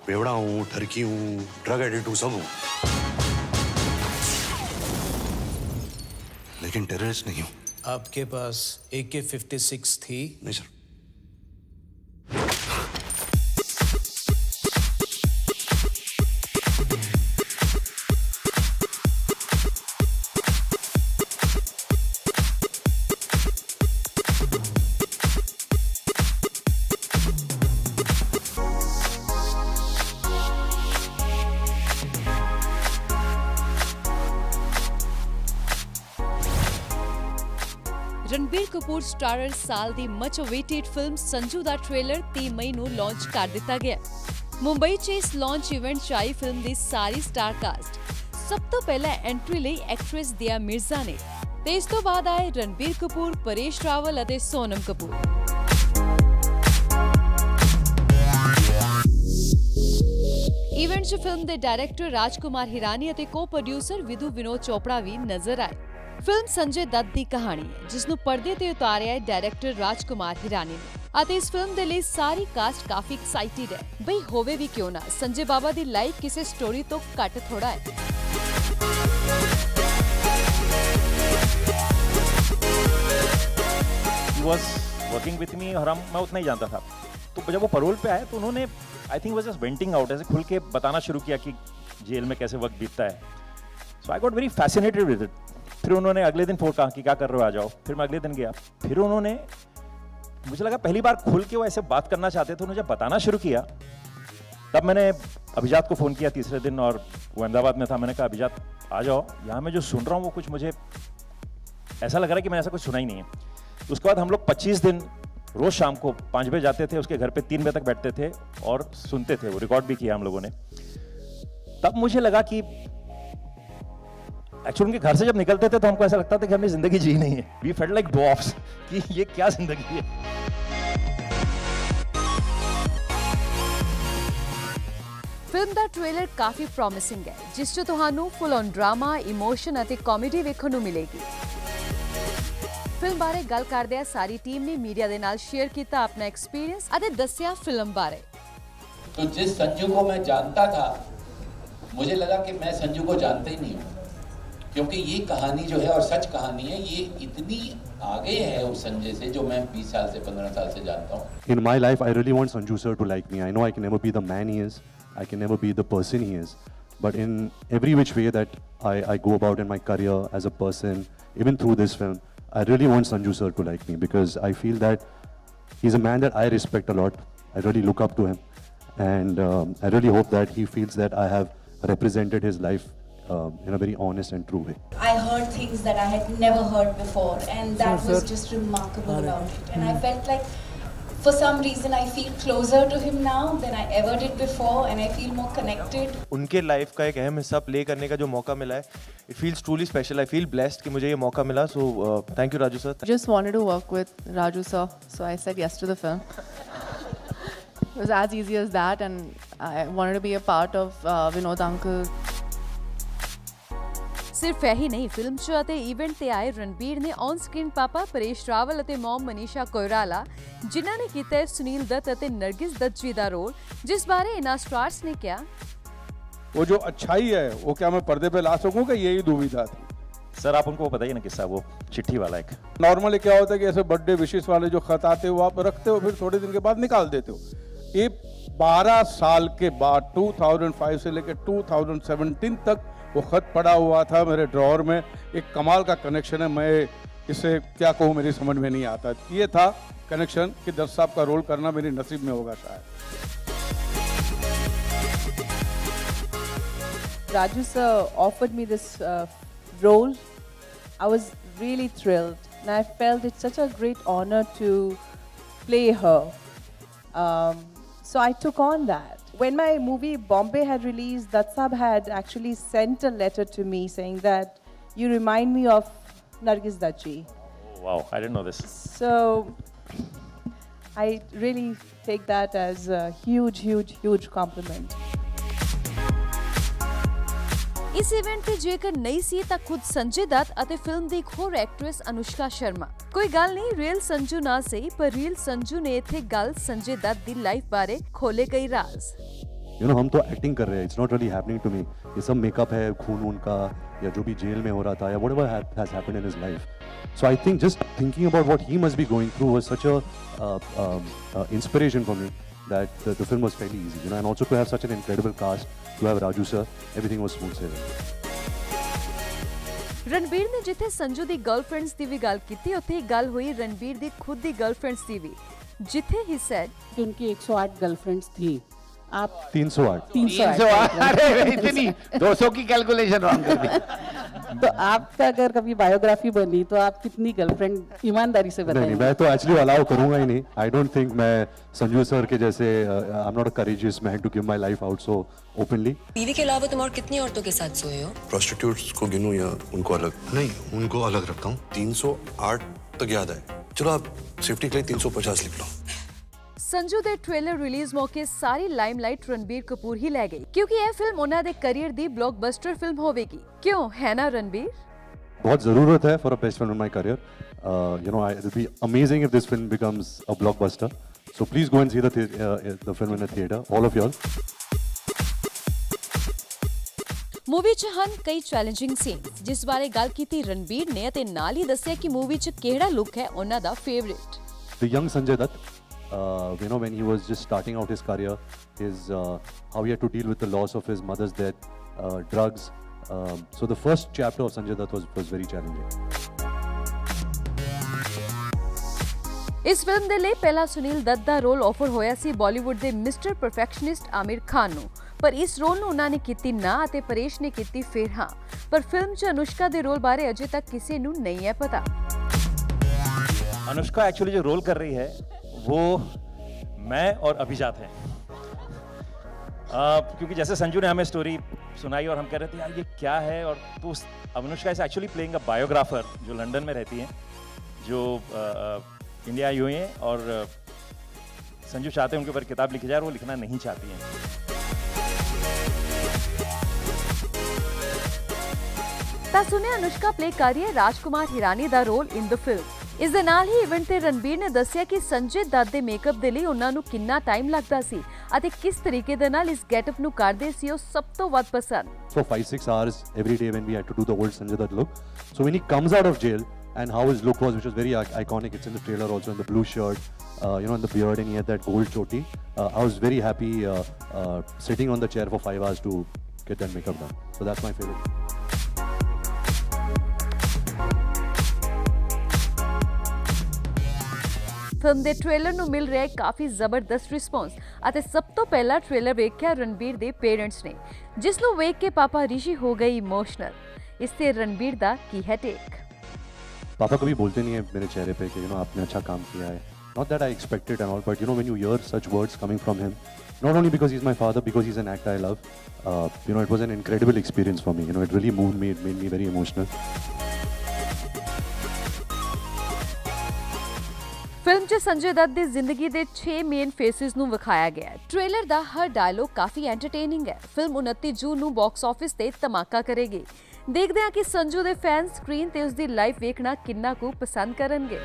बेवड़ा हूँ, ठरकी हूँ, drug addict हूँ, सब हूँ, लेकिन टेररिस्ट नहीं हूँ। आपके पास AK-56 थी? नहीं सर। रणबीर कपूर स्टारर साल ਦੀ ਮਚ ਅਵੇਟਡ ਫਿਲਮ ਸੰਜੂ ਦਾ ਟ੍ਰੇਲਰ 30 ਮਈ ਨੂੰ ਲਾਂਚ ਕਰ ਦਿੱਤਾ ਗਿਆ। ਮੁੰਬਈ 'ਚ ਇਸ ਲਾਂਚ ਇਵੈਂਟ 'ਚ ਆਈ ਫਿਲਮ ਦੀ ਸਾਰੀ ਸਟਾਰ ਕਾਸਟ। ਸਭ ਤੋਂ ਪਹਿਲਾਂ ਐਂਟਰੀ ਲਈ ਐਕਟਰੈਸ ਦਿਆ ਮਿਰਜ਼ਾ ਨੇ ਤੇ ਇਸ ਤੋਂ ਬਾਅਦ ਆਏ रणबीर ਕਪੂਰ, ਪਰੇਸ਼ ਰਾਵਲ ਅਤੇ ਸੋਨਮ ਕਪੂਰ। ਇਵੈਂਟ 'ਚ ਫਿਲਮ ਦੇ ਡਾਇਰੈਕਟਰ ਰਾਜਕੁਮਾਰ ਹਿਰਾਨੀ ਅਤੇ ਕੋ-ਪ੍ਰੋਡਿਊਸਰ ਵਿਧੂ ਵਿਨੋਦ ਚੋਪੜਾ ਵੀ ਨਜ਼ਰ ਆਏ। फिल्म संजय दत्त की कहानी है जिसनू पर्दे ते उतारिया है डायरेक्टर राजकुमार हिरानी ने ਅਤੇ इस फिल्म ਦੇ ਲਈ सारी कास्ट काफी एक्साइटेड है। बई होवे भी क्यों ना, संजय बाबा ਦੀ लाइफ किसी स्टोरी तो घट थोड़ा है। He was working with me और मैं उतना ही जानता था। तो जब वो पैरोल पे आए तो उन्होंने आई थिंक वो जस्ट वेंटिंग आउट, ऐसे खुल के बताना शुरू किया कि जेल में कैसे वक्त बीतता है। So I got very fascinated with it. फिर उन्होंने अगले दिन फोन कहा कि क्या कर रहे हो, आ जाओ। फिर मैं अगले दिन गया। फिर उन्होंने, मुझे लगा पहली बार खुल के वो ऐसे बात करना चाहते थे, उन्होंने जब बताना शुरू किया तब मैंने अभिजात को फ़ोन किया तीसरे दिन, और वो अहमदाबाद में था। मैंने कहा अभिजात आ जाओ, यहाँ मैं जो सुन रहा हूँ वो कुछ मुझे ऐसा लग रहा है कि मैंने ऐसा कुछ सुना ही नहीं है। उसके बाद हम लोग 25 दिन रोज़ शाम को 5 बजे जाते थे, उसके घर पे 3 बजे तक बैठते थे और सुनते थे। वो रिकॉर्ड भी किया हम लोगों ने। तब मुझे लगा कि एक्चुअली उनके घर से जब निकलते थे तो हमको ऐसा लगता था कि हमने जिंदगी जी नहीं है। वी फेल्ट लाइक डॉग्स कि ये क्या जिंदगी है। फिल्म ਦਾ ट्रेलर काफी प्रॉमिसिंग है जिस 'ਚ ਤੁਹਾਨੂੰ फुल ऑन ड्रामा, इमोशन ਅਤੇ ਕਾਮੇਡੀ ਵੇਖਣ ਨੂੰ ਮਿਲੇਗੀ। ਫਿਲਮ ਬਾਰੇ ਗੱਲ ਕਰਦਿਆਂ ਸਾਰੀ ਟੀਮ ਨੇ ਮੀਡੀਆ ਦੇ ਨਾਲ ਸ਼ੇਅਰ ਕੀਤਾ ਆਪਣਾ ਐਕਸਪੀਰੀਅੰਸ ਅਤੇ ਦੱਸਿਆ ਫਿਲਮ ਬਾਰੇ। तो जिस संजू को मैं जानता था, मुझे लगा कि मैं संजू को जानता ही नहीं हूँ, क्योंकि ये कहानी जो है और सच कहानी है, ये इतनी आगे है उस संजय से जो मैं 20 साल से 15 साल से जानता हूँ। In my life, I really want Sanju sir to like me. I know I can never be the man he is. I can never be the person he is. But in every which way that I go about in my career as a person, even through this film, I really want Sanju sir to like me because I feel that he's a man that I respect a lot. I really look up to him. And I really hope that he feels that I have represented his life in a very honest and true way. I heard things that I had never heard before, and that was just remarkable about it. And I felt like, for some reason, I feel closer to him now than I ever did before, and I feel more connected. उनके life का एक अहम हिस्सा play करने का जो मौका मिला है, it feels truly special. I feel blessed कि मुझे ये मौका मिला. So thank you Raju sir. Just wanted to work with Raju sir, so I said yes to the film. It was as easy as that, and I wanted to be a part of Vinod uncle. ਸਿਰਫ ਇਹੀ ਨਹੀਂ, film 'ਚ ਅਤੇ event ਤੇ ਆਏ ਰਣਬੀਰ ਨੇ on screen ਪਾਪਾ ਪਰੇਸ਼ ਰਾਵਲ ਅਤੇ mom Manisha ਕੋਇਰਾਲਾ, ਜਿਨ੍ਹਾਂ ਨੇ ਕੀਤਾ ਸੁਨੀਲ ਦੱਤ ਅਤੇ ਨਰगिस दत्त जी ਦਾ ਰੋਲ, जिस बारे इना स्टार्स ने किया, वो जो अच्छाई है वो क्या मैं पर्दे पे ला सकूं कि यही दुविधा थी। सर आप उनको बताइए ना किस्सा, वो चिट्ठी वाला एक। नॉर्मली क्या होता है कि ऐसे बर्थडे विशेष वाले जो खत आते हो वो आप रखते हो, फिर थोड़े दिन के बाद निकाल देते हो। ये 12 साल के बाद 2005 से लेकर 2017 तक वो खत पड़ा हुआ था मेरे ड्रॉअर में। एक कमाल का कनेक्शन है, मैं इसे क्या कहूँ, मेरी समझ में नहीं आता। ये था कनेक्शन कि दत्त साहब का रोल करना मेरी नसीब में होगा शायद। Raju sir offered me this role. I was really thrilled, and I felt it's such a great honor to play her. So I took on that. When my movie Bombay had released, Dutt Sahab had actually sent a letter to me saying that you remind me of Nargis Dutt ji. Oh, wow, I didn't know this. So I really take that as a huge, huge, huge compliment. ਇਸ event ਤੇ ਜੇਕਰ ਨਹੀਂ ਸੀ ਤਾਂ ਖੁਦ ਸੰਜੇ ਦੱਤ ਅਤੇ film ਦੀ ਇੱਕ ਹੋਰ actress Anushka Sharma. ਕੋਈ ਗੱਲ ਨਹੀਂ, ਰੀਅਲ ਸੰਜੂ ਨਾ ਸਹੀ, ਪਰ ਰੀਅਲ ਸੰਜੂ ਨੇ ਇੱਥੇ ਗੱਲ ਸੰਜੇ ਦੱਤ ਦੀ ਲਾਈਫ ਬਾਰੇ ਖੋਲੇ ਕਈ ਰਾਜ਼। you know, हम तो एक्टिंग कर रहे हैं, it's not really happening to me. ये सब मेकअप है, खून उनका या जो भी जेल में हो रहा था या whatever has happened in his life. So I think just thinking about what he must be going through was such a inspiration for me that the film was fairly easy, you know, and also to have such an incredible cast, to have Raju sir, everything was smooth sailing. Ranbir ने जिथे संजू दी girlfriends दी भी गल कीती, उत्थे ही गल हुई रणबीर दी खुद दी girlfriends दी भी, जिथे ही सेड कि उनकी 108 गर्लफ्रेंड्स थी। आप 308 अरे इतनी 200 की कैलकुलेशन रॉन्ग कर दी। तो आपका अगर कभी बायोग्राफी बनी तो आप कितनी गर्लफ्रेंड ईमानदारी से बताएंगे? नहीं, मैं तो एक्चुअली अलाउ करूंगा ही नहीं। आई डोंट थिंक मैं संजू सर के जैसे I am not a courageous man to give my life out so openly. बीवी के अलावा तुम और कितनी औरतों के साथ सोए हो? प्रोस्टिट्यूट्स को गिनूं या उनको अलग? नहीं, उनको अलग रखता हूँ। 308 तक याद है। चलो आप सेफ्टी के लिए 350 लिख लो। संजू दे ट्रेलर रिलीज मौके सारी लाइमलाइट रणबीर कपूर ही ले गई, क्योंकि यह फिल्म उन्हां दे करियर दी ब्लॉकबस्टर फिल्म होवेगी। क्यों है ना रणबीर? बहुत जरूरत है for a best film in my career. You know, it will be amazing if this film becomes a blockbuster. So please go and see the film in a theater, all of y'all. Movie च हन कई challenging scenes, जिस बारे गल कीती रणबीर ने ते नाल ही दस्सिया कि मूवी च केड़ा लुक है उन्हां दा favourite. The young Sanjay Dutt, you know, when he was just starting out his career, his how he had to deal with the loss of his mother's death, drugs. So the first chapter of Sanjay Dutt was very challenging. इस film दे लिए पहला सुनील दत्त दा role offer होया सी बॉलीवुड दे mister perfectionist Aamir Khan नू, पर इस role नू उन्हां ने कीती ना ते परेश ने कीती फिर हां। पर फिल्म च अनुष्का दे रोल बारे अजे तक किसी नू नहीं है पता। अनुष्का एक्चुअली जो रोल कर रही है वो मैं और अभिजात हैं। क्योंकि जैसे संजू ने हमें स्टोरी सुनाई और हम कह रहे थे यार ये क्या है, और तो Anushka is actually playing a biographer जो लंदन में रहती हैं, जो इंडिया आई हुई हैं, और संजू चाहते हैं उनके ऊपर किताब लिखी जाए, वो लिखना नहीं चाहती हैं। ता सुने अनुष्का प्ले कर रही है राजकुमार हिरानी दा रोल इन द फिल्म। इस दे नाल ही इवेंट ते रणबीर ने दस्सिया कि संजय दत्त दे मेकअप दे लई उन्हां नू किन्ना टाइम लगदा सी अते किस तरीके दे नाल इस गेटअप नू करदे सी, ओ सब तो वध पसंद। So 5-6 hours every day when we had to do the old Sanjay Dutt look. So when he comes out of jail and how his look was, which was very iconic, it's in the trailer also, in the blue shirt, you know, in the beard, and he had that gold choti. I was very happy sitting on the chair for 5 hours to get that makeup done. So that's my favorite. Film they trailer नू मिल रहा है काफी जबरदस्त response अते सब तो पहला trailer वेख्या Ranbir दे parents ने, जिस नू वेख के पापा ऋषि हो गए इमोशनल। इससे रणबीर दा की है टेक? पापा कभी बोलते नहीं है मेरे चेहरे पे कि, you know, आपने अच्छा काम किया है। Not that I expected and all, but you know, when you hear such words coming from him, not only because he's my father, because he's an actor I love, you know, it was an incredible experience for me. You know, it really moved me, it made me very emotional. Film च संजय दत्त दी जिंदगी दे 6 main faces नू विखाया गया है। Trailer दा हर dialogue काफी entertaining है। Film 29 जून नू box office ते धमाका करेगी। देखदे हां कि संजू दे फैन स्क्रीन ते उसदी लाइफ वेखना किन्ना कु पसंद करनगे।